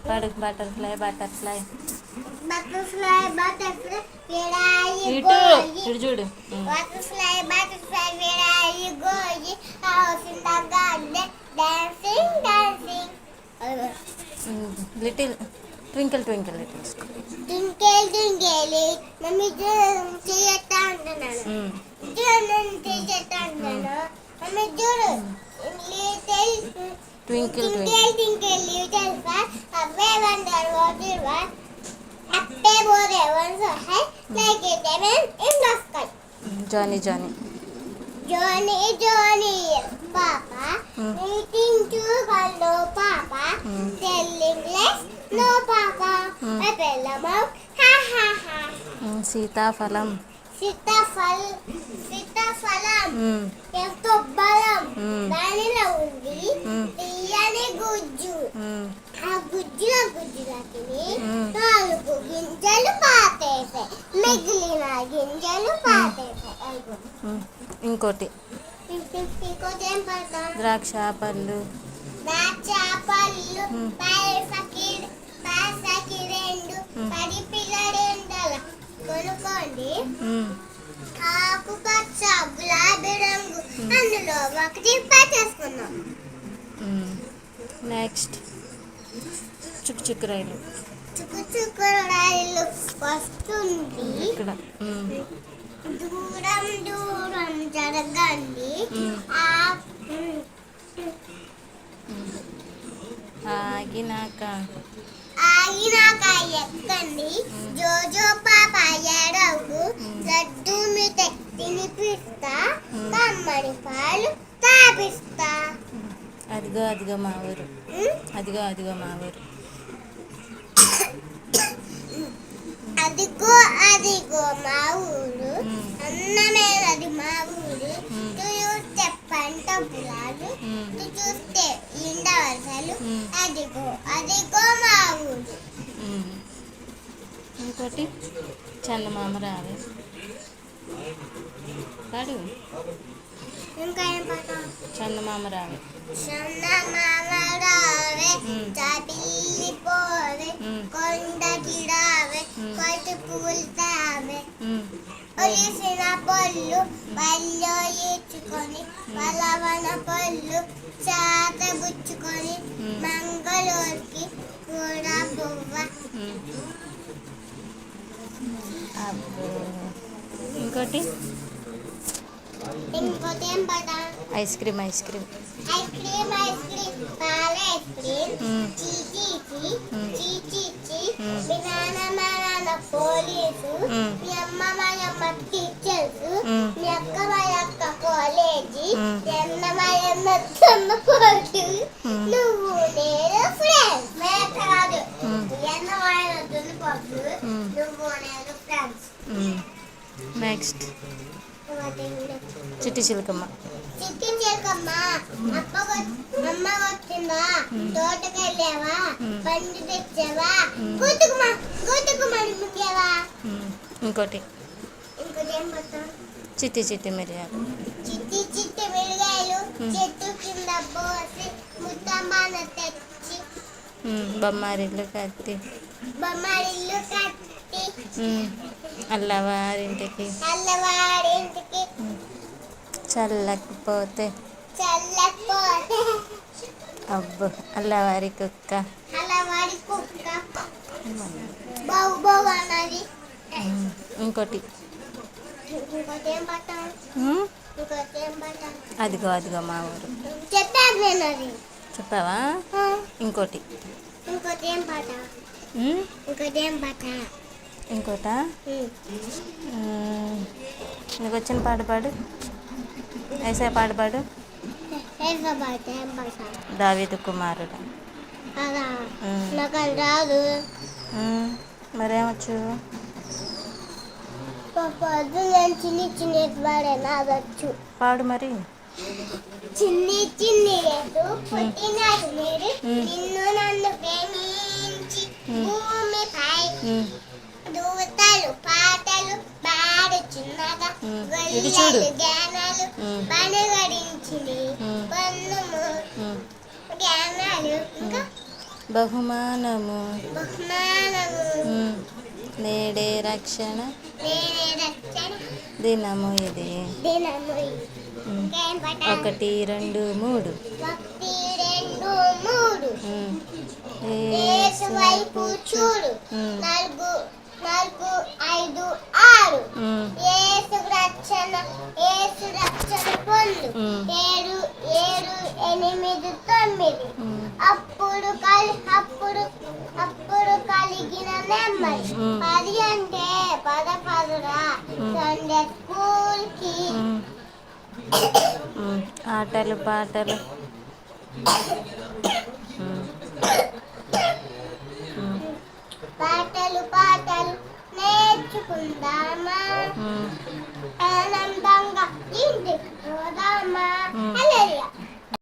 పడు butterfly butterfly butterfly butterfly where are you ఇటు going ఇటు చూడు butterfly butterfly where are you going house in the garden dancing dancing little twinkle twinkle little twinkle twinkle mummy చేయతా అంటున్నాను చేయతా అంటున్నాను mummy చూడు little twinkle twinkle twinkle little star how I wonder what you are up above the heavens so high like a diamond in the sky Johnny Johnny Johnny Johnny Papa eating to hello Papa telling less no Papa a bell about ha ha ha సీతాఫలం సీతాఫలం ఎంతో బలం దానిలో ఉంది తీయని గుజ్జు ఆ గుజ్జులకి 4 గింజలు పాతేసాయి మిగిలిన గింజలు పాతేసాయి ఇంకోటి ఇంకోటేం పడతాం ద్రాక్ష పళ్ళు పైసకి 2 పడి పిల్లడేందల కొనుక్కోండి ఆకుపచ్చ గులాబీ రంగు అందులో ఒకటి పట్టేసుకున్నాం నెక్స్ట్ చుక్కు చుక్కు రైలు చుక్కు రైలు వస్తుంది ఇక్కడ దూరం దూరం జరగండి ఆగినాక ఎక్కండి జోజో పాప ఎడవు లడ్డు మీద తినిపిస్తా కమ్మడి పాలు తాపిస్తా అదిగో అదిగో మా ఊరు అదిగో మా ఊరు అదిగో మా ఊరు అన్నమేనది మా ఊరు చూస్తే పంట పొలాలు చూస్తే ఇండ వలసలు అదిగో మా ఊరు ఇంకోటి చందమామ రావే పాడు ఇంకా ఏం పాట చందమామ రావే చాటిల్లి పోవే కొండకి రావే కొట్టి పూల్తావే ఒలిసిన పళ్ళు పళ్ళు ఈడ్చుకొని పలవన పళ్ళు చాత గుచ్చుకొని మంగళూరుకి కూడా పువ్వ ఇంకోటి ఏం పాట ఐస్ క్రీమ్ పాల ఐస్ క్రీమ్ చీచీ బనానా పోలీసు మీ అమ్మ మా అమ్మ టీచర్స్ మీ అక్క మా అక్క కాలేజీ ఎన్న మా అన్న తమ్మ కోర్టు నువ్వు నేను ఫ్రెండ్స్ మేక కాదు ఎన్న మా అన్న దున్నుకోవచ్చు నువ్వు నేను ఫ్రెండ్స్ నెక్స్ట్ చిట్టి చిలకమ్మ అమ్మ వచ్చిందా తోటకి వెళ్ళావా పండు తెచ్చావా ముఖ్యవా ఇంకోటి ఏం పడతాం చిట్టి మిరియాలు చిట్టి మిరియాలు చెట్టు కింద పోసి ముద్దమ్మాన తెచ్చి బొమ్మారిల్లు కత్తి అల్లవారింటికి చల్లకపోతే అబ్బో అల్లవారి కుక్క ఇంకోటి అదిగో మా ఊరు చెప్పావా ఇంకోటి ఇంకోట నీకు వచ్చిన పాడు ఐసా పాడు దావీదు కుమారుడు రాదు మరేమొచ్చు చిన్ని వాడేనాదచ్చు పాడు మరి చిన్ని పుట్టినాడు నిన్ను నన్ను ప్రేమించి భూమిపై దూతలు పాటలు పాడుచున్నగా గొల్లలు జ్ఞానాలు పనుగడించింది పన్నుము జ్ఞాన చాలు ఇంకా బహుమానము బహుమానము నేడే రక్షణ నేనే రక్షణ దినము ఇది దినము ఇంకేం పాట 1 2 3 1 2 3 యేసు యేసు వైపు చూడు ఉమ్. 4 4 5 6 యేసు రక్షణ పొందు ఉమ్. 7 7 8 9 అప్పుడు కలిగిన నెమ్మది ఉమ్. 10 అంటే పదరా సండే స్కూల్ కి ఆటలు పాటలు పాటలు నేర్చుకుందామా ఆనందంగా ఇంటికి పోదామా హల్లెలూయా